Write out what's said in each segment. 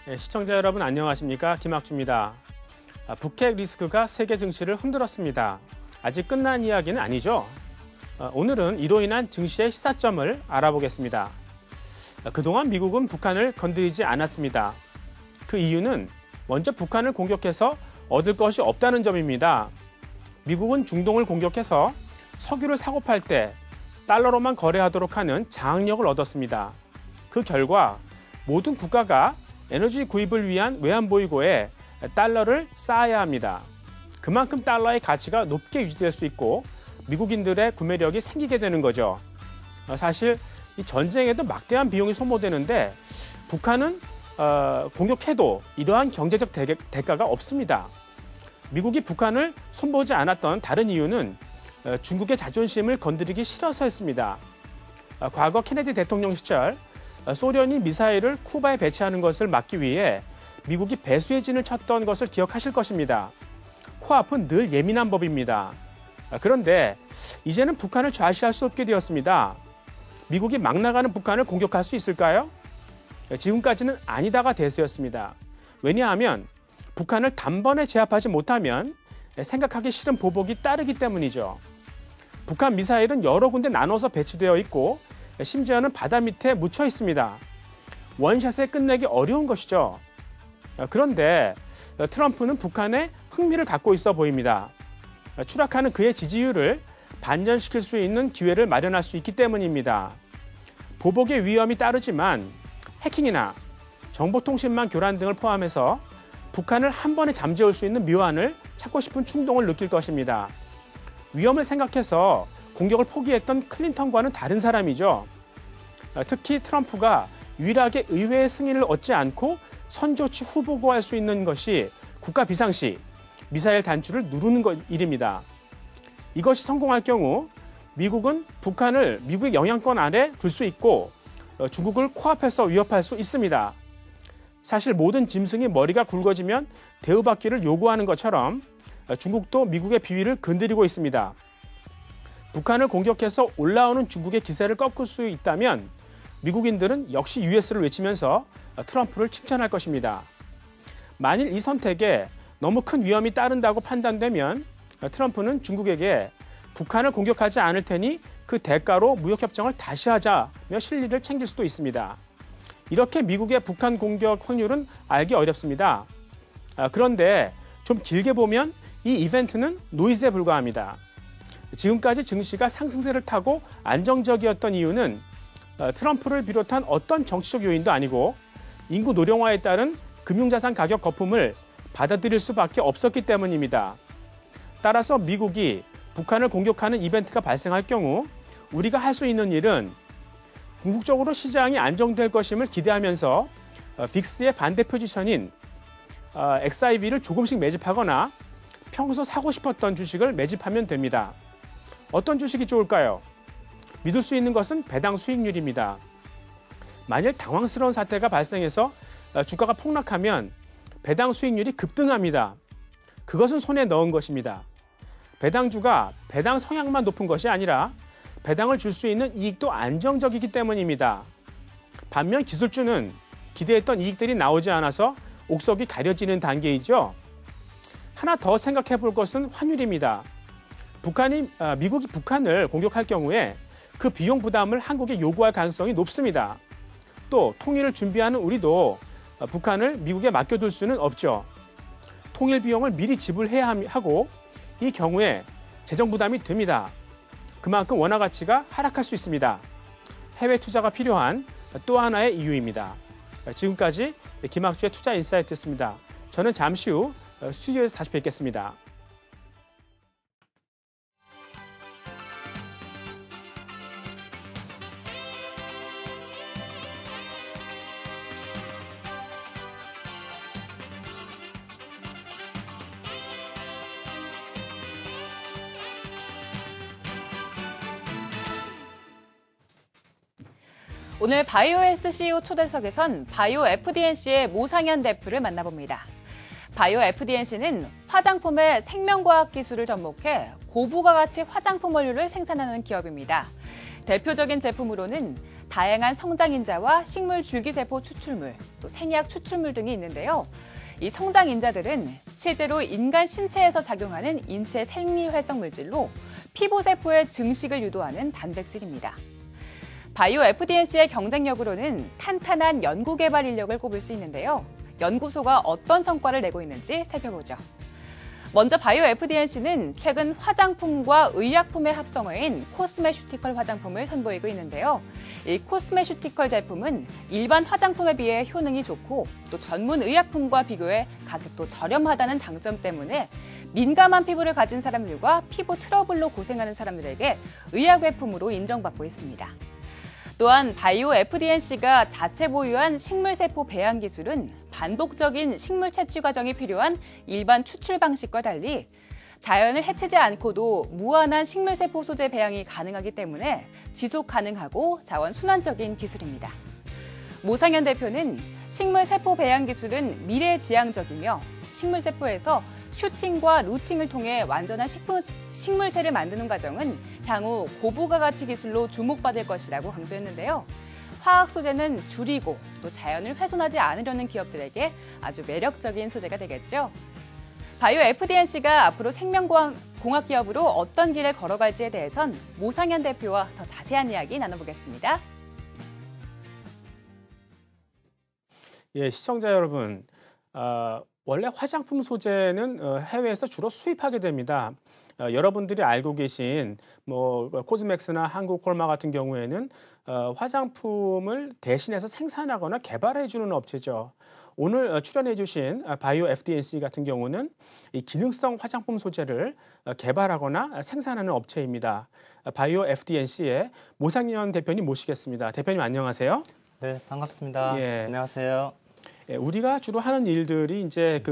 시청자 여러분 안녕하십니까? 김학주입니다. 북핵 리스크가 세계 증시를 흔들었습니다. 아직 끝난 이야기는 아니죠? 오늘은 이로 인한 증시의 시사점을 알아보겠습니다. 그동안 미국은 북한을 건드리지 않았습니다. 그 이유는 먼저 북한을 공격해서 얻을 것이 없다는 점입니다. 미국은 중동을 공격해서 석유를 사고 팔 때 달러로만 거래하도록 하는 장악력을 얻었습니다. 그 결과 모든 국가가 에너지 구입을 위한 외환보유고에 달러를 쌓아야 합니다. 그만큼 달러의 가치가 높게 유지될 수 있고 미국인들의 구매력이 생기게 되는 거죠. 사실 이 전쟁에도 막대한 비용이 소모되는데 북한은 공격해도 이러한 경제적 대가가 없습니다. 미국이 북한을 손보지 않았던 다른 이유는 중국의 자존심을 건드리기 싫어서였습니다. 과거 케네디 대통령 시절 소련이 미사일을 쿠바에 배치하는 것을 막기 위해 미국이 배수의 진을 쳤던 것을 기억하실 것입니다. 코앞은 늘 예민한 법입니다. 그런데 이제는 북한을 좌시할 수 없게 되었습니다. 미국이 막 나가는 북한을 공격할 수 있을까요? 지금까지는 아니다가 대세였습니다. 왜냐하면 북한을 단번에 제압하지 못하면 생각하기 싫은 보복이 따르기 때문이죠. 북한 미사일은 여러 군데 나눠서 배치되어 있고 심지어는 바다 밑에 묻혀 있습니다. 원샷에 끝내기 어려운 것이죠. 그런데 트럼프는 북한에 흥미를 갖고 있어 보입니다. 추락하는 그의 지지율을 반전시킬 수 있는 기회를 마련할 수 있기 때문입니다. 보복의 위험이 따르지만 해킹이나 정보통신망 교란 등을 포함해서 북한을 한 번에 잠재울 수 있는 묘안을 찾고 싶은 충동을 느낄 것입니다. 위험을 생각해서 공격을 포기했던 클린턴과는 다른 사람이죠. 특히 트럼프가 유일하게 의회의 승인을 얻지 않고 선조치 후보고할 수 있는 것이 국가 비상시 미사일 단추를 누르는 일입니다. 이것이 성공할 경우 미국은 북한을 미국의 영향권 아래 둘 수 있고 중국을 코앞에서 위협할 수 있습니다. 사실 모든 짐승이 머리가 굵어지면 대우받기를 요구하는 것처럼 중국도 미국의 비위를 건드리고 있습니다. 북한을 공격해서 올라오는 중국의 기세를 꺾을 수 있다면 미국인들은 역시 US를 외치면서 트럼프를 칭찬할 것입니다. 만일 이 선택에 너무 큰 위험이 따른다고 판단되면 트럼프는 중국에게 북한을 공격하지 않을 테니 그 대가로 무역협정을 다시 하자며 실리를 챙길 수도 있습니다. 이렇게 미국의 북한 공격 확률은 알기 어렵습니다. 그런데 좀 길게 보면 이 이벤트는 노이즈에 불과합니다. 지금까지 증시가 상승세를 타고 안정적이었던 이유는 트럼프를 비롯한 어떤 정치적 요인도 아니고 인구 노령화에 따른 금융자산 가격 거품을 받아들일 수밖에 없었기 때문입니다. 따라서 미국이 북한을 공격하는 이벤트가 발생할 경우 우리가 할 수 있는 일은 궁극적으로 시장이 안정될 것임을 기대하면서 빅스의 반대 포지션인 XIV를 조금씩 매집하거나 평소 사고 싶었던 주식을 매집하면 됩니다. 어떤 주식이 좋을까요? 믿을 수 있는 것은 배당 수익률입니다. 만일 당황스러운 사태가 발생해서 주가가 폭락하면 배당 수익률이 급등합니다. 그것은 손에 넣은 것입니다. 배당주가 배당 성향만 높은 것이 아니라 배당을 줄 수 있는 이익도 안정적이기 때문입니다. 반면 기술주는 기대했던 이익들이 나오지 않아서 옥석이 가려지는 단계이죠. 하나 더 생각해 볼 것은 환율입니다. 미국이 북한을 공격할 경우에 그 비용 부담을 한국에 요구할 가능성이 높습니다. 또 통일을 준비하는 우리도 북한을 미국에 맡겨둘 수는 없죠. 통일 비용을 미리 지불해야 하고 이 경우에 재정 부담이 듭니다. 그만큼 원화 가치가 하락할 수 있습니다. 해외 투자가 필요한 또 하나의 이유입니다. 지금까지 김학주의 투자 인사이트였습니다. 저는 잠시 후 스튜디오에서 다시 뵙겠습니다. 오늘 바이오헬스 CEO 초대석에선 바이오 FDNC의 모상현 대표를 만나봅니다. 바이오 FDNC는 화장품의 생명과학 기술을 접목해 고부가가치 화장품 원료를 생산하는 기업입니다. 대표적인 제품으로는 다양한 성장인자와 식물 줄기세포 추출물, 또 생약 추출물 등이 있는데요. 이 성장인자들은 실제로 인간 신체에서 작용하는 인체 생리활성 물질로 피부세포의 증식을 유도하는 단백질입니다. 바이오 FDNC의 경쟁력으로는 탄탄한 연구개발 인력을 꼽을 수 있는데요. 연구소가 어떤 성과를 내고 있는지 살펴보죠. 먼저 바이오 FDNC는 최근 화장품과 의약품의 합성어인 코스메슈티컬 화장품을 선보이고 있는데요. 이 코스메슈티컬 제품은 일반 화장품에 비해 효능이 좋고 또 전문 의약품과 비교해 가격도 저렴하다는 장점 때문에 민감한 피부를 가진 사람들과 피부 트러블로 고생하는 사람들에게 의약외품으로 인정받고 있습니다. 또한 바이오 FDNC가 자체 보유한 식물세포 배양 기술은 반복적인 식물 채취 과정이 필요한 일반 추출 방식과 달리 자연을 해치지 않고도 무한한 식물세포 소재 배양이 가능하기 때문에 지속 가능하고 자원 순환적인 기술입니다. 모상현 대표는 식물세포 배양 기술은 미래지향적이며 식물세포에서 슈팅과 루팅을 통해 완전한 식물체를 만드는 과정은 향후 고부가 가치 기술로 주목받을 것이라고 강조했는데요. 화학 소재는 줄이고 또 자연을 훼손하지 않으려는 기업들에게 아주 매력적인 소재가 되겠죠. 바이오 FDNC가 앞으로 생명공학 기업으로 어떤 길을 걸어갈지에 대해선 모상현 대표와 더 자세한 이야기 나눠보겠습니다. 예, 시청자 여러분. 원래 화장품 소재는 해외에서 주로 수입하게 됩니다. 여러분들이 알고 계신 코스맥스나 한국콜마 같은 경우에는 화장품을 대신해서 생산하거나 개발해주는 업체죠. 오늘 출연해주신 바이오 FDNC 같은 경우는 이 기능성 화장품 소재를 개발하거나 생산하는 업체입니다. 바이오 FDNC의 모상현 대표님 모시겠습니다. 대표님 안녕하세요. 네, 반갑습니다. 예. 안녕하세요. 우리가 주로 하는 일들이 이제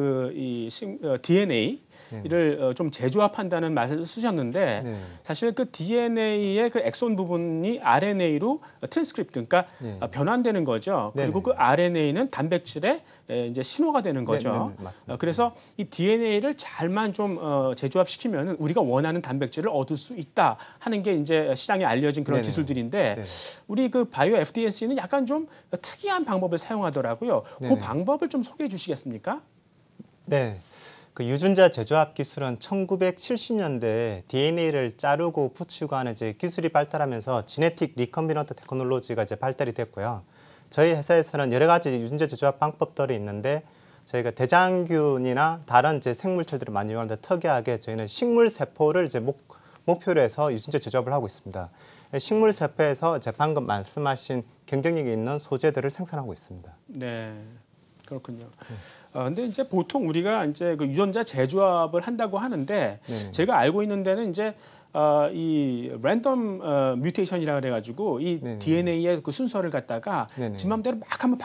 DNA를 좀 재조합한다는 말을 쓰셨는데 사실 그 DNA의 그 엑손 부분이 RNA로 트랜스크립트, 그러니까 변환되는 거죠. 그리고 그 RNA는 단백질의 이제 신호가 되는 거죠. 맞습니다. 그래서 이 DNA를 잘만 좀 재조합시키면 우리가 원하는 단백질을 얻을 수 있다 하는 게 이제 시장에 알려진 그런 기술들인데 우리 그 바이오 FDNC는 약간 좀 특이한 방법을 사용하더라고요. 그 방법을 좀 소개해 주시겠습니까? 네. 그 유전자 재조합 기술은 1970년대에 DNA를 자르고 붙이고 하는 이제 기술이 발달하면서 지네틱 리컨비넌트 테크놀로지가 이제 발달이 됐고요. 저희 회사에서는 여러 가지 유전자 재조합 방법들이 있는데 저희가 대장균이나 다른 이제 생물체들을 많이 이용하는데 특이하게 저희는 식물 세포를 이제 목표로 해서 유전자 재조합을 하고 있습니다. 식물 세포에서 이제 방금 말씀하신 경쟁력이 있는 소재들을 생산하고 있습니다. 네. 그렇군요. 근데 이제 보통 우리가 이제 그 유전자 재조합을 한다고 하는데 제가 알고 있는 데는 이제 이 랜덤 뮤테이션이라 그래가지고 이 DNA의 그 순서를 갖다가 지 맘대로 막 한번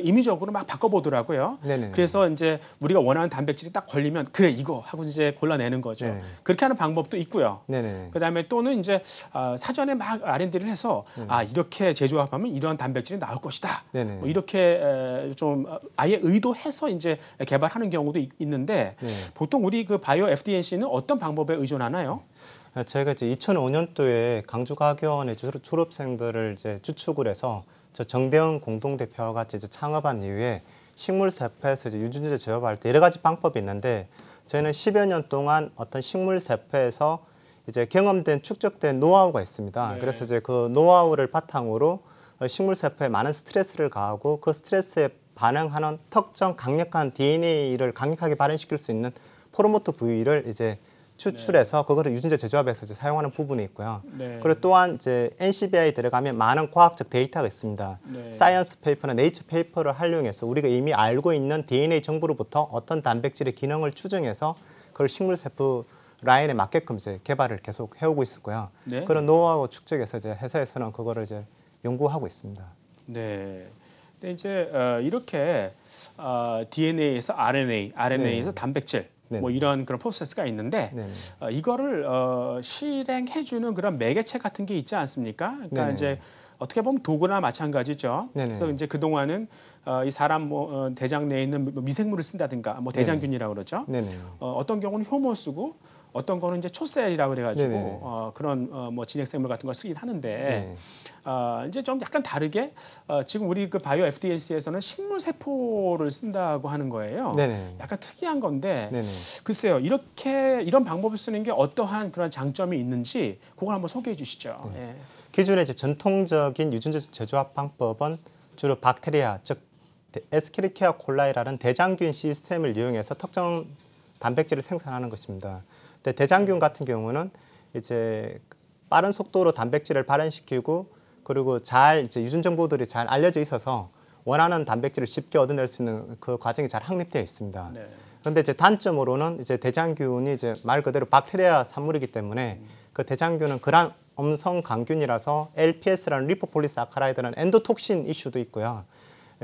임의적으로 막 바꿔보더라고요. 그래서 이제 우리가 원하는 단백질이 딱 걸리면 그래 이거 하고 이제 골라내는 거죠. 그렇게 하는 방법도 있고요. 그다음에 또는 이제 사전에 막 R&D를 해서 이렇게 재조합하면 이런 단백질이 나올 것이다. 뭐 이렇게 좀 아예 의도해서 이제 개발하는 경우도 있는데 보통 우리 그 바이오 FDNC는 어떤 방법에 의존하나요? 저희가 이제 2005년도에 강주과학원의 졸업생들을 이제 주축을 해서 저 정대은 공동대표와 같이 이제 창업한 이후에 식물 세포에서 이제 유전자 재조합할 때 여러 가지 방법이 있는데 저희는 10여 년 동안 어떤 식물 세포에서 이제 경험된 축적된 노하우가 있습니다. 그래서 이제 그 노하우를 바탕으로 식물 세포에 많은 스트레스를 가하고 그 스트레스에 반응하는 특정 강력한 DNA를 강력하게 발현시킬 수 있는 프로모터 부위를 이제 추출해서 그거를 유전자 재조합에서 이제 사용하는 부분이 있고요. 그리고 또한 이제 NCBI에 들어가면 많은 과학적 데이터가 있습니다. 사이언스 페이퍼나 네이처 페이퍼를 활용해서 우리가 이미 알고 있는 DNA 정보로부터 어떤 단백질의 기능을 추정해서 그걸 식물 세포 라인에 맞게끔 이제 개발을 계속 해오고 있었고요. 그런 노하우 축적해서 이제 회사에서는 그거를 이제 연구하고 있습니다. 네. 근데 이제 이렇게 DNA에서 RNA, RNA에서 단백질 뭐 이런 그런 프로세스가 있는데 이거를 실행해주는 그런 매개체 같은 게 있지 않습니까? 그러니까 이제 어떻게 보면 도구나 마찬가지죠. 그래서 이제 그 동안은 이 사람 대장 내에 있는 미생물을 쓴다든가 대장균이라고 그러죠. 어떤 경우는 효모 쓰고 어떤 거는 이제 초셀이라고 그래가지고 네네. 그런 뭐 진핵생물 같은 걸 쓰긴 하는데 네. 이제 좀 약간 다르게 지금 우리 그 바이오 FDA에서는 식물 세포를 쓴다고 하는 거예요. 네네. 약간 특이한 건데 네네. 글쎄요, 이런 방법을 쓰는 게 어떠한 그런 장점이 있는지 그걸 한번 소개해 주시죠. 예. 기존의 이제 전통적인 유전자 제조합 방법은 주로 박테리아, 즉 에스케리케아 콜라이라는 대장균 시스템을 이용해서 특정 단백질을 생산하는 것입니다. 근데 대장균 같은 경우는 이제 빠른 속도로 단백질을 발현시키고 그리고 잘 이제 유전 정보들이 잘 알려져 있어서 원하는 단백질을 쉽게 얻어낼 수 있는 그 과정이 잘 확립되어 있습니다. 네. 그런데 이제 단점으로는 이제 대장균이 이제 말 그대로 박테리아 산물이기 때문에 그 대장균은 그란 엄성 강균이라서 LPS라는 리포폴리사카라이드라는 엔도톡신 이슈도 있고요.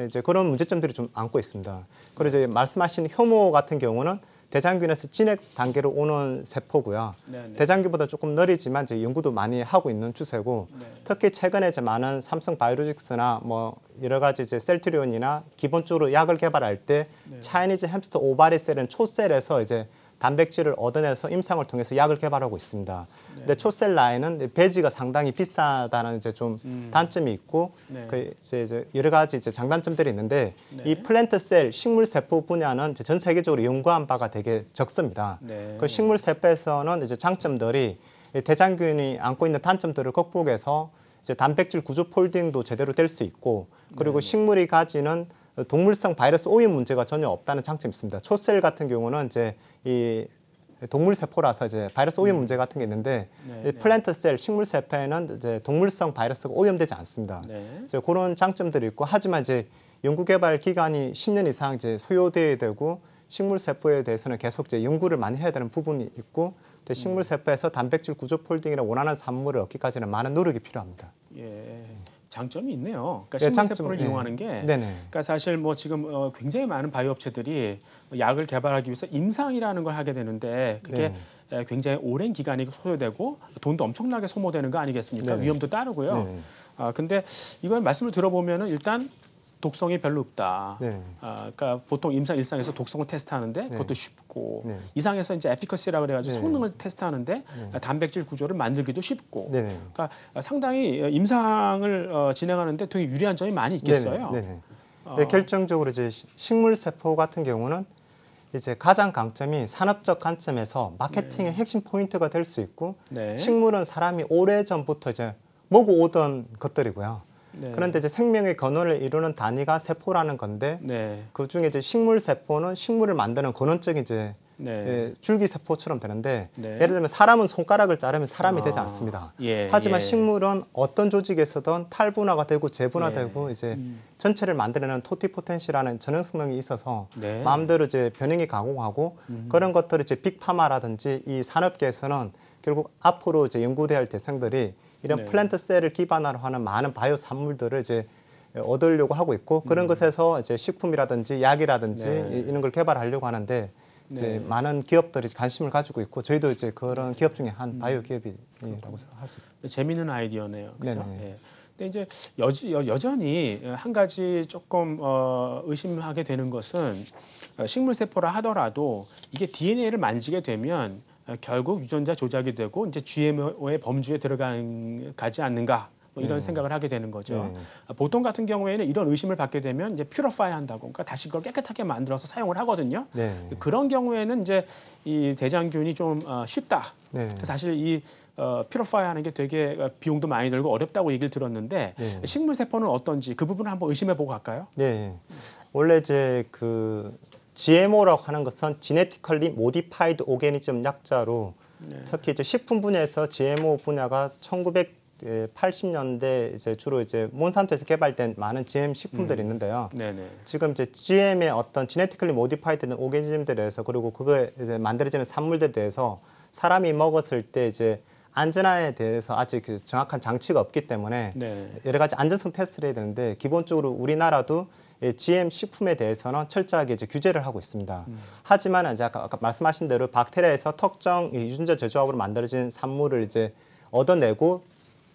이제 그런 문제점들이 좀 안고 있습니다. 그리고 이제 말씀하신 효모 같은 경우는 대장균에서 진핵 단계로 오는 세포고요. 네네. 대장균보다 조금 느리지만 이제 연구도 많이 하고 있는 추세고, 네. 특히 최근에 이제 많은 삼성 바이오로직스나 뭐 여러 가지 이제 셀트리온이나 기본적으로 약을 개발할 때 차이니즈 햄스터 오바리셀은 초셀에서 이제 단백질을 얻어내서 임상을 통해서 약을 개발하고 있습니다. 근데 초셀 라인은 배지가 상당히 비싸다는 이제 좀 단점이 있고, 네. 그 이제 여러 가지 이제 장단점들이 있는데 네. 이 플랜트 셀 식물 세포 분야는 이제 전 세계적으로 연구한 바가 되게 적습니다. 네. 그 식물 세포에서는 이제 장점들이 이 대장균이 안고 있는 단점들을 극복해서 이제 단백질 구조 폴딩도 제대로 될 수 있고, 그리고 식물이 가지는 동물성 바이러스 오염 문제가 전혀 없다는 장점이 있습니다. 초셀 같은 경우는 이제 이 동물 세포라서 이제 바이러스 오염 문제 같은 게 있는데 이 플랜트 셀 식물 세포에는 이제 동물성 바이러스가 오염되지 않습니다. 네. 이제 그런 장점들이 있고, 하지만 이제 연구 개발 기간이 10년 이상 이제 소요돼야 되고 식물 세포에 대해서는 계속 이제 연구를 많이 해야 되는 부분이 있고, 근데 식물 세포에서 단백질 구조 폴딩이나 원하는 산물을 얻기까지는 많은 노력이 필요합니다. 예. 장점이 있네요. 그러니까 네, 식물 장점, 세포를 네. 이용하는 게 네네. 그러니까 사실 뭐 지금 굉장히 많은 바이오 업체들이 약을 개발하기 위해서 임상이라는 걸 하게 되는데 그게 굉장히 오랜 기간이 소요되고 돈도 엄청나게 소모되는 거 아니겠습니까? 네네. 위험도 따르고요. 네네. 근데 이걸 말씀을 들어보면은 일단 독성이 별로 없다. 네. 그러니까 보통 임상일상에서 독성을 테스트하는데 그것도 쉽고 네. 이상에서 이제 에피커시라고 그래가지고 네. 성능을 테스트하는데 단백질 구조를 만들기도 쉽고. 네네. 그러니까 상당히 임상을 진행하는데 되게 유리한 점이 많이 있겠어요. 네네. 네, 결정적으로 이제 식물 세포 같은 경우는 이제 가장 강점이 산업적 관점에서 마케팅의 핵심 포인트가 될 수 있고, 네. 식물은 사람이 오래 전부터 이제 먹어 오던 것들이고요. 네. 그런데 이제 생명의 근원을 이루는 단위가 세포라는 건데, 네. 그 중에 이제 식물 세포는 식물을 만드는 근원적인 이제 네. 예, 줄기세포처럼 되는데, 네. 예를 들면 사람은 손가락을 자르면 사람이 되지 않습니다. 예, 하지만 예. 식물은 어떤 조직에서든 탈분화가 되고 재분화되고 예. 이제 전체를 만들어내는 토티포텐시라는 전형 성능이 있어서 네. 마음대로 이제 변형이 가공하고 그런 것들을 이제 빅파마라든지 이 산업계에서는 결국 앞으로 이제 연구돼야 할 대상들이 이런 네. 플랜트 셀을 기반으로 하는 많은 바이오 산물들을 이제 얻으려고 하고 있고, 그런 것에서 이제 식품이라든지 약이라든지 네. 이런 걸 개발하려고 하는데 이제 네. 많은 기업들이 관심을 가지고 있고, 저희도 이제 그런 기업 중에 한 바이오 기업이라고 할 수 있습니다. 재미있는 아이디어네요. 그렇죠? 네네. 예. 근데 이제 여전히 한 가지 조금 의심하게 되는 것은 식물 세포라 하더라도 이게 DNA를 만지게 되면 결국 유전자 조작이 되고 이제 GMO의 범주에 들어가지 않는가, 뭐 이런 생각을 하게 되는 거죠. 보통 같은 경우에는 이런 의심을 받게 되면 이제 퓨리파이 한다고, 그러니까 다시 그걸 깨끗하게 만들어서 사용을 하거든요. 네. 그런 경우에는 이제 이 대장균이 좀 쉽다. 네. 사실 이 퓨리파이 하는 게 되게 비용도 많이 들고 어렵다고 얘기를 들었는데 네. 식물 세포는 어떤지 그 부분을 한번 의심해 보고 갈까요? 네. 원래 이제 그 GMO라고 하는 것은 Genetically Modified Organism 약자로, 특히 이제 식품 분야에서 GMO 분야가 1980년대 이제 주로 이제 몬산토에서 개발된 많은 GM 식품들이 있는데요. 네네. 지금 이제 GM의 어떤 Genetically Modified 된 오르가니즘들에 대해서, 그리고 그거에 이제 만들어지는 산물들에 대해서 사람이 먹었을 때 이제 안전함에 대해서 아직 그 정확한 장치가 없기 때문에 네. 여러 가지 안전성 테스트를 해야 되는데, 기본적으로 우리나라도 GM 식품에 대해서는 철저하게 이제 규제를 하고 있습니다. 하지만 이제 아까 말씀하신 대로 박테리아에서 특정 유전자 제조합으로 만들어진 산물을 이제 얻어내고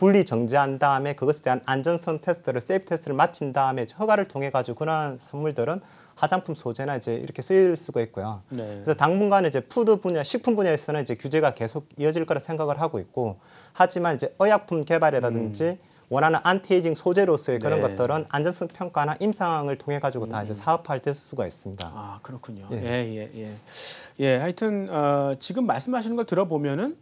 분리 정제한 다음에 그것에 대한 안전성 테스트를 세이프 테스트를 마친 다음에 허가를 통해 가지고 그러한 산물들은 화장품 소재나 이제 이렇게 쓰일 수가 있고요. 네. 그래서 당분간 이제 푸드 분야, 식품 분야에서는 이제 규제가 계속 이어질 거라 생각을 하고 있고, 하지만 이제 의약품 개발이라든지 원하는 안티에이징 소재로서의 그런 네. 것들은 안전성 평가나 임상을 통해 가지고 다 이제 사업화될 수가 있습니다. 아, 그렇군요. 예. 예, 하여튼 지금 말씀하시는 걸 들어보면은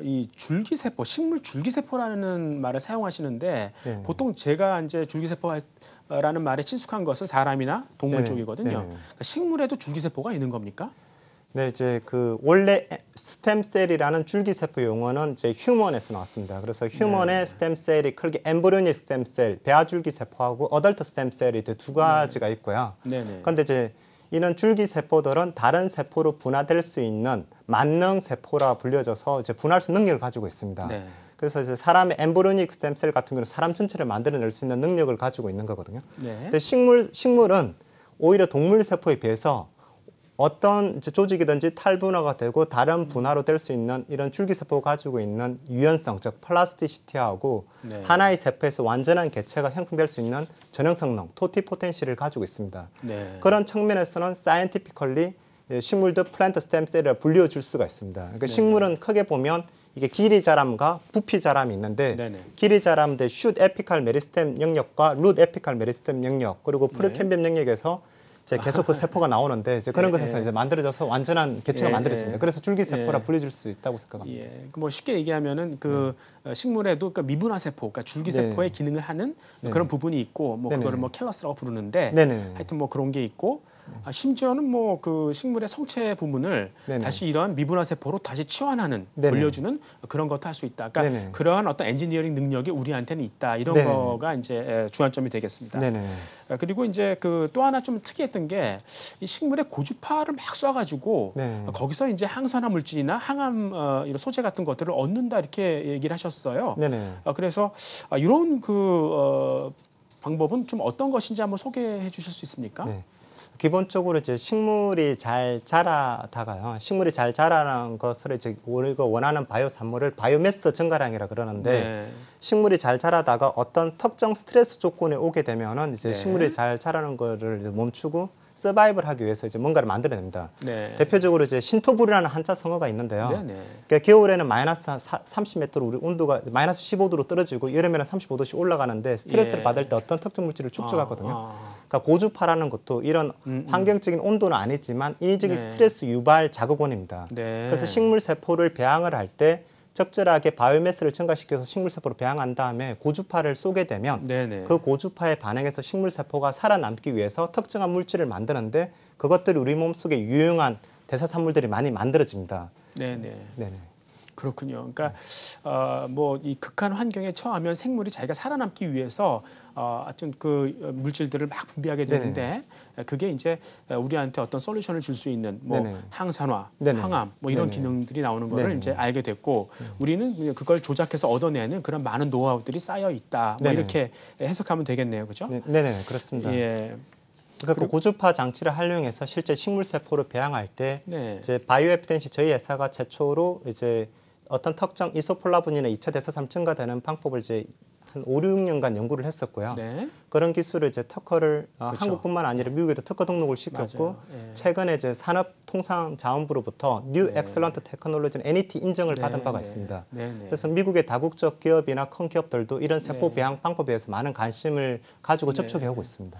이 줄기세포, 식물 줄기세포라는 말을 사용하시는데 네. 보통 제가 이제 줄기세포라는 말에 친숙한 것은 사람이나 동물 네네. 쪽이거든요. 네네. 그러니까 식물에도 줄기세포가 있는 겁니까? 네, 이제 그 원래 스템셀이라는 줄기세포 용어는 이제 휴먼에서 나왔습니다. 그래서 휴먼의 스템셀이 크게 엠브리오닉 스템셀, 배아줄기세포하고 어덜트 스템셀이 이제 두 가지가 있고요. 네네. 그런데 이제 이런 줄기세포들은 다른 세포로 분화될 수 있는 만능세포라 불려져서 이제 분할 수 능력을 가지고 있습니다. 네. 그래서 이제 사람의 엠브리오닉 스템셀 같은 경우는 사람 전체를 만들어낼 수 있는 능력을 가지고 있는 거거든요. 네. 근데 식물은 오히려 동물 세포에 비해서 어떤 이제 조직이든지 탈분화가 되고 다른 분화로 될 수 있는 이런 줄기세포가 가지고 있는 유연성, 즉 플라스티시티하고 네. 하나의 세포에서 완전한 개체가 형성될 수 있는 전형 성능, 토티포텐시를 가지고 있습니다. 네. 그런 측면에서는 사이언티피컬리 식물도 플랜트 스템셀을 분류해 줄 수가 있습니다. 그러니까 식물은 크게 보면 이게 길이 자람과 부피 자람이 있는데 네네. 길이 자람 대 슛 에피칼 메리스템 영역과 룻 에피칼 메리스템 영역 그리고 프로캠비엄 영역에서 이제 계속 그 세포가 나오는데 이제 그런 것에서 이제 만들어져서 완전한 개체가 만들어집니다. 그래서 줄기세포라 불려질 수 있다고 생각합니다. 예, 뭐 쉽게 얘기하면은 그 식물에도 그 미분화 세포, 그러니까 줄기세포의 기능을 하는 그런 부분이 있고, 뭐 그거를 뭐 켈러스라고 부르는데, 하여튼 뭐 그런 게 있고, 심지어는 뭐 그 식물의 성체 부분을 다시 이런 미분화 세포로 다시 치환하는, 돌려주는 그런 것도 할 수 있다. 그러니까 그러한 어떤 엔지니어링 능력이 우리한테는 있다. 이런 거가 이제 주안점이 되겠습니다. 그리고 이제 그 또 하나 좀 특이했던 게 이 식물의 고주파를 막 쏴가지고 거기서 이제 항산화 물질이나 항암 이런 소재 같은 것들을 얻는다 이렇게 얘기를 하셨어요. 그래서 이런 그 방법은 좀 어떤 것인지 한번 소개해 주실 수 있습니까? 기본적으로 이제 식물이 잘 자라다가요. 식물이 잘 자라는 것을 이제 우리가 원하는 바이오 산물을 바이오매스 증가량이라 그러는데 식물이 잘 자라다가 어떤 특정 스트레스 조건에 오게 되면은 이제 식물이 잘 자라는 거를 멈추고 서바이벌 하기 위해서 이제 뭔가를 만들어냅니다. 대표적으로 이제 신토불이라는 한자 성어가 있는데요. 그러니까 겨울에는 마이너스 30m로 우리 온도가 마이너스 15도로 떨어지고 여름에는 35도씩 올라가는데 스트레스를 받을 때 어떤 특정 물질을 축적하거든요. 그러니까 고주파라는 것도 이런 환경적인 온도는 아니지만 인위적인 스트레스 유발 자극원입니다. 그래서 식물 세포를 배양을 할 때 적절하게 바이오매스를 증가시켜서 식물세포로 배양한 다음에 고주파를 쏘게 되면 그 고주파에 반응해서 식물세포가 살아남기 위해서 특정한 물질을 만드는데 그것들이 우리 몸속에 유용한 대사산물들이 많이 만들어집니다. 그렇군요. 그러니까 뭐 이 극한 환경에 처하면 생물이 자기가 살아남기 위해서 어떤 그 물질들을 막 분비하게 되는데 그게 이제 우리한테 어떤 솔루션을 줄 수 있는 뭐 항산화, 항암 뭐 이런 기능들이 나오는 거를 이제 알게 됐고 우리는 그걸 조작해서 얻어내는 그런 많은 노하우들이 쌓여 있다. 뭐 이렇게 해석하면 되겠네요, 그렇죠? 그렇습니다. 그러니까 고주파 장치를 활용해서 실제 식물 세포를 배양할 때 이제 바이오에피덴시 저희 회사가 최초로 이제 어떤 특정 이소폴라본이나 2차 대사산 증가되는 방법을 이제 한 5, 6년간 연구를 했었고요. 그런 기술을 이제 특허를 한국뿐만 아니라 미국에도 특허 등록을 시켰고 최근에 이제 산업통상자원부로부터 New Excellent Technology NET 인정을 받은 바가 있습니다. 그래서 미국의 다국적 기업이나 큰 기업들도 이런 세포 배양 방법에 대해서 많은 관심을 가지고 접촉해 오고 있습니다.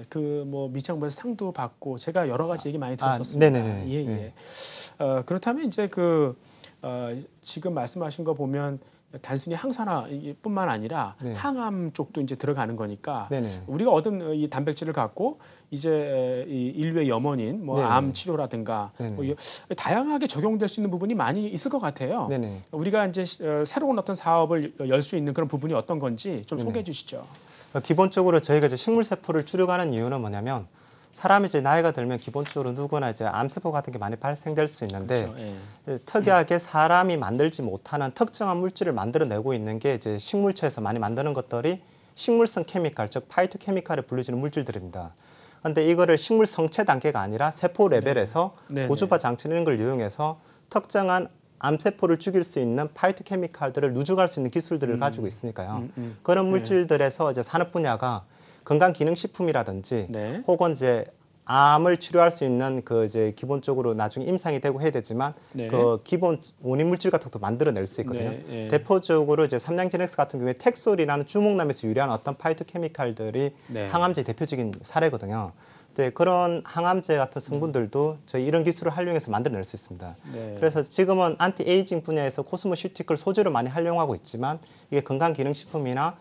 그 뭐 미창부에서 상도 받고 제가 여러 가지 얘기 많이 들었었습니다. 그렇다면 이제 그 지금 말씀하신 거 보면 단순히 항산화뿐만 아니라 항암 쪽도 이제 들어가는 거니까 우리가 얻은 이 단백질을 갖고 이제 이 인류의 염원인 뭐 암 치료라든가 뭐 다양하게 적용될 수 있는 부분이 많이 있을 것 같아요. 우리가 이제 새로운 어떤 사업을 열 수 있는 그런 부분이 어떤 건지 좀 소개해 주시죠. 기본적으로 저희가 이제 식물 세포를 줄여가는 이유는 뭐냐면 사람이 이제 나이가 들면 기본적으로 누구나 이제 암세포 같은 게 많이 발생될 수 있는데 특이하게 사람이 만들지 못하는 특정한 물질을 만들어내고 있는 게 이제 식물체에서 많이 만드는 것들이 식물성 케미칼, 즉 파이토케미칼을 불러주는 물질들입니다. 그런데 이거를 식물 성체 단계가 아니라 세포 레벨에서 고주파 장치 이런 걸 이용해서 특정한 암세포를 죽일 수 있는 파이토케미칼들을 누적할 수 있는 기술들을 가지고 있으니까요. 그런 물질들에서 이제 산업 분야가 건강기능식품이라든지 네. 혹은 이제 암을 치료할 수 있는 그 이제 기본적으로 나중에 임상이 되고 해야 되지만 네. 그 기본 원인 물질 같은 것도 만들어낼 수 있거든요. 네, 네. 대표적으로 이제 삼양제넥스 같은 경우에 텍솔이라는 주목남에서 유래한 어떤 파이토케미칼들이 네. 항암제의 대표적인 사례거든요. 네, 그런 항암제 같은 성분들도 저희 이런 기술을 활용해서 만들어낼 수 있습니다. 네. 그래서 지금은 안티에이징 분야에서 코스모시티컬 소재로 많이 활용하고 있지만 이게 건강기능식품이나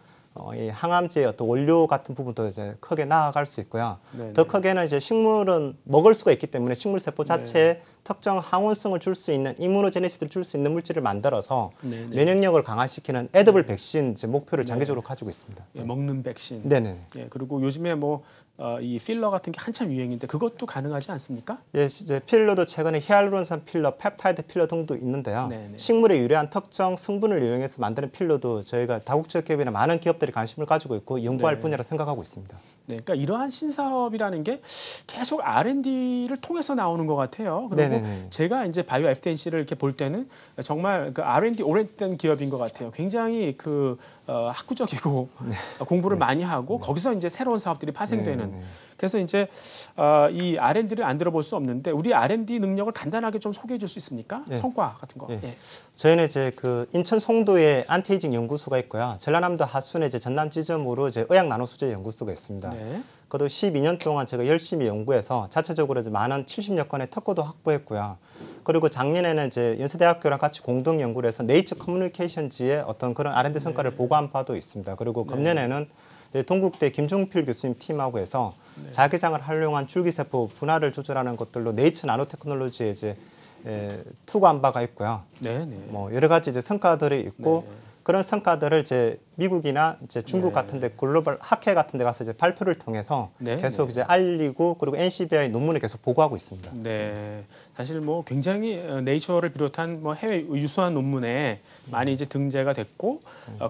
이 항암제의 어떤 원료 같은 부분도 이제 크게 나아갈 수 있고요. 네네. 더 크게는 이제 식물은 먹을 수가 있기 때문에 식물 세포 자체에 특정 항원성을 줄 수 있는 이뮤노제네시스를 줄 수 있는 물질을 만들어서 네네. 면역력을 강화시키는 에드블 백신 이제 목표를 장기적으로 가지고 있습니다. 예, 먹는 백신. 네네. 예, 그리고 요즘에 뭐 이 필러 같은 게 한참 유행인데 그것도 가능하지 않습니까? 예, 이제 필러도 최근에 히알루론산 필러, 펩타이드 필러 등도 있는데요. 네네. 식물에 유래한 특정 성분을 이용해서 만드는 필러도 저희가 다국적 기업이나 많은 기업들이 관심을 가지고 있고 연구할 네. 분야라 생각하고 있습니다. 네, 그러니까 이러한 신사업이라는 게 계속 R&D를 통해서 나오는 것 같아요. 그리고 네네네. 제가 이제 바이오 FDNC를 이렇게 볼 때는 정말 그 R&D 오래된 기업인 것 같아요. 굉장히 그 학구적이고 공부를 많이 하고 거기서 이제 새로운 사업들이 파생되는. 네네네. 그래서 이제 이 R&D를 안 들어볼 수 없는데 우리 R&D 능력을 간단하게 좀 소개해 줄 수 있습니까? 네. 성과 같은 거. 예. 예. 저희는 이제 그 인천 송도에 안티에이징 연구소가 있고요. 전라남도 하순에 이제 전남 지점으로 이제 의학 나노 수제 연구소가 있습니다. 네. 그것도 12년 동안 제가 열심히 연구해서 자체적으로 이제 많은 70여 건의 특허도 확보했고요. 그리고 작년에는 이제 연세대학교랑 같이 공동 연구를 해서 네이처 커뮤니케이션지에 어떤 그런 R&D 성과를 보고한 바도 있습니다. 그리고 금년에는 동국대 김종필 교수님 팀하고 해서 자기장을 활용한 줄기세포 분할을 조절하는 것들로 네이처 나노테크놀로지에 이제 투고한 바가 있고요. 네, 네. 뭐 여러 가지 이제 성과들이 있고 네. 그런 성과들을 이제 미국이나 이제 중국 네. 같은데 글로벌 학회 같은데 가서 이제 발표를 통해서 네, 계속 네. 이제 알리고 그리고 NCBI 논문을 계속 보고하고 있습니다. 네, 사실 뭐 굉장히 네이처를 비롯한 뭐 해외 유수한 논문에 많이 이제 등재가 됐고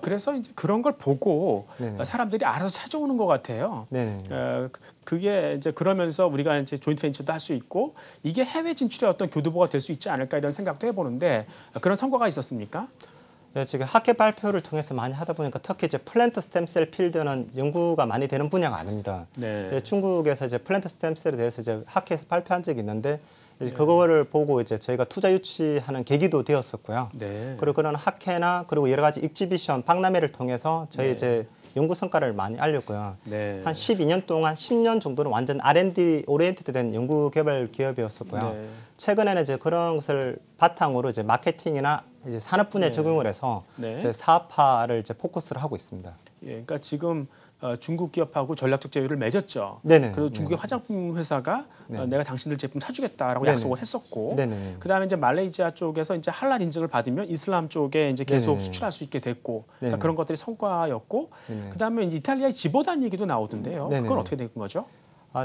그래서 이제 그런 걸 보고 네네. 사람들이 알아서 찾아오는 것 같아요. 네. 그게 이제 그러면서 우리가 이제 조인트 벤처도 할 수 있고 이게 해외 진출의 어떤 교두보가 될 수 있지 않을까 이런 생각도 해보는데 그런 성과가 있었습니까? 네, 지금 학회 발표를 통해서 많이 하다 보니까 특히 이제 플랜트 스템셀 필드는 연구가 많이 되는 분야가 아닙니다. 네. 중국에서 이제 플랜트 스템셀에 대해서 이제 학회에서 발표한 적이 있는데 이제 그거를 보고 이제 저희가 투자 유치하는 계기도 되었었고요. 네. 그리고 그런 학회나 그리고 여러 가지 익지비션, 박람회를 통해서 저희 네. 이제 연구 성과를 많이 알렸고요. 네. 한 12년 동안 10년 정도는 완전 R&D 오리엔티드된 연구 개발 기업이었었고요. 네. 최근에는 이제 그런 것을 바탕으로 이제 마케팅이나 이제 산업 분야에 네. 적용을 해서 네. 이제 사업화를 이제 포커스를 하고 있습니다. 예, 그러니까 지금 중국 기업하고 전략적 제휴를 맺었죠. 네네. 그래서 중국의 화장품 회사가 네. 내가 당신들 제품 사주겠다라고 네네. 약속을 했었고, 네네. 그다음에 이제 말레이시아 쪽에서 이제 할랄 인증을 받으면 이슬람 쪽에 이제 계속 네네. 수출할 수 있게 됐고, 그러니까 네네. 그런 것들이 성과였고, 네네. 그다음에 이제 이탈리아의 지보단 얘기도 나오던데요. 네네. 그건 어떻게 된 거죠?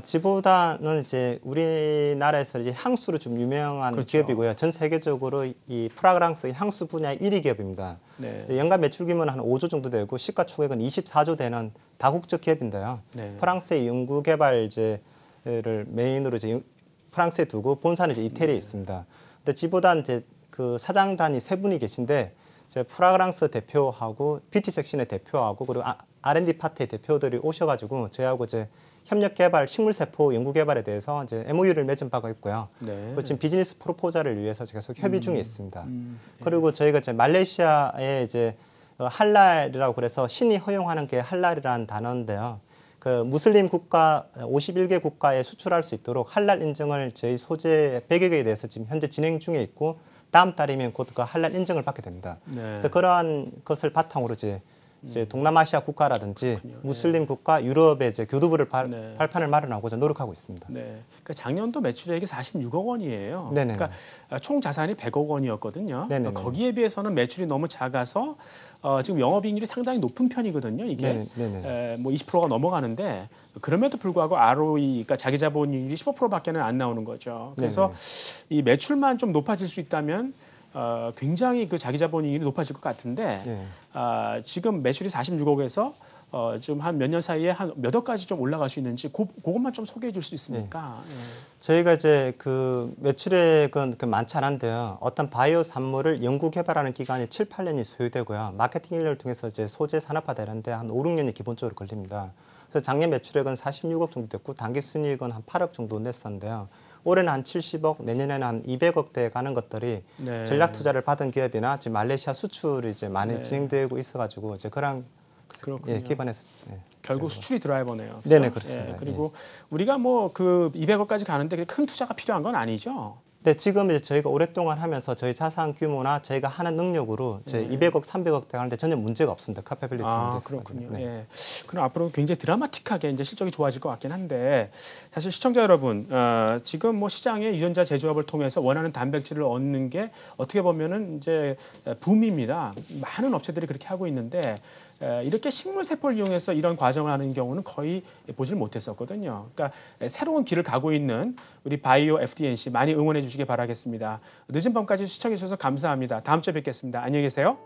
지보다는 이제 우리나라에서 이제 향수로 좀 유명한 그렇죠. 기업이고요. 전 세계적으로 이 프라그랑스 향수 분야의 1위 기업입니다. 네. 연간 매출 규모는 한 5조 정도 되고 시가총액은 24조 되는 다국적 기업인데요. 네. 프랑스의 연구개발 이제를 메인으로 이제 프랑스에 두고 본사는 이제 이태리에 있습니다. 근데 지보단 이제 그 사장단이 세 분이 계신데 제 프라그랑스 대표하고 뷰티 섹션의 대표하고 그리고 R&D 파트의 대표들이 오셔가지고 저희하고 이제 협력 개발, 식물 세포 연구 개발에 대해서 이제 MOU를 맺은 바가 있고요. 네. 그리고 지금 비즈니스 프로포저를 위해서 계속 협의 중에 있습니다. 네. 그리고 저희가 이제 말레이시아에 이제 할랄이라고 그래서 신이 허용하는 게 할랄이라는 단어인데요. 그 무슬림 국가 51개 국가에 수출할 수 있도록 할랄 인증을 저희 소재 100여 개에 대해서 지금 현재 진행 중에 있고 다음 달이면 곧 그 할랄 인증을 받게 됩니다. 네. 그래서 그러한 것을 바탕으로 이제 동남아시아 국가라든지 무슬림 국가, 유럽의 이제 교두보를 네. 발판을 마련하고자 노력하고 있습니다. 네. 그러니까 작년도 매출액이 46억 원이에요. 네네네. 그러니까 총 자산이 100억 원이었거든요. 네네네. 그러니까 거기에 비해서는 매출이 너무 작아서 지금 영업이익률이 상당히 높은 편이거든요. 이게 네네. 뭐 20%가 넘어가는데 그럼에도 불구하고 ROE, 그러니까 자기 자본이익률이 15%밖에는 안 나오는 거죠. 그래서 이 매출만 좀 높아질 수 있다면 굉장히 그 자기 자본이익이 높아질 것 같은데 네. 지금 매출이 46억에서 지금 한 몇 년 사이에 한 몇 억까지 좀 올라갈 수 있는지 그것만 좀 소개해 줄 수 있습니까? 예. 저희가 이제 그 매출액은 많지 않은데요. 어떤 바이오 산물을 연구 개발하는 기간이 7, 8년이 소요되고요. 마케팅 인력을 통해서 이제 소재 산업화되는데 한 5, 6년이 기본적으로 걸립니다. 그래서 작년 매출액은 46억 정도 됐고 단기 순이익은 한 8억 정도 냈었는데요. 올해는 한 70억, 내년에는 한 200억대 가는 것들이 네. 전략 투자를 받은 기업이나 지금 말레이시아 수출이 이제 많이 네. 진행되고 있어가지고 이제 그랑 그렇군요. 기반해서 결국 수출이 드라이버네요. 그렇죠? 네네, 그렇습니다. 예, 그리고 우리가 뭐 그 200억까지 가는데 큰 투자가 필요한 건 아니죠. 네, 지금 이제 저희가 오랫동안 하면서 저희 자산 규모나 저희가 하는 능력으로 저희 200억, 300억 대 가는데 전혀 문제가 없습니다. 카페빌리티 문제 그렇군요. 네. 예. 그럼 앞으로 굉장히 드라마틱하게 이제 실적이 좋아질 것 같긴 한데 사실 시청자 여러분 지금 뭐 시장에 유전자 제조업을 통해서 원하는 단백질을 얻는 게 어떻게 보면은 이제 붐입니다. 많은 업체들이 그렇게 하고 있는데 이렇게 식물 세포를 이용해서 이런 과정을 하는 경우는 거의 보질 못했었거든요. 그러니까 새로운 길을 가고 있는 우리 바이오 FDNC 많이 응원해 주시기 바라겠습니다. 늦은 밤까지 시청해 주셔서 감사합니다. 다음 주에 뵙겠습니다. 안녕히 계세요.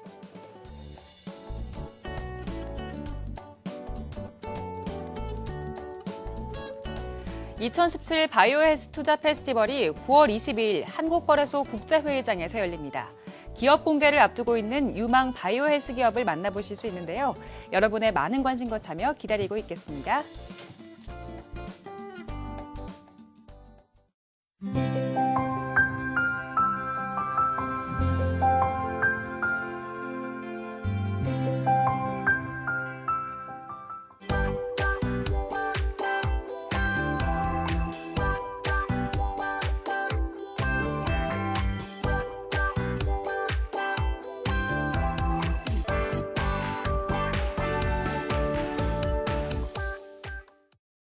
(2017) 바이오헬스 투자 페스티벌이 9월 22일 한국거래소 국제회의장에서 열립니다. 기업 공개를 앞두고 있는 유망 바이오헬스 기업을 만나보실 수 있는데요. 여러분의 많은 관심과 참여 기다리고 있겠습니다.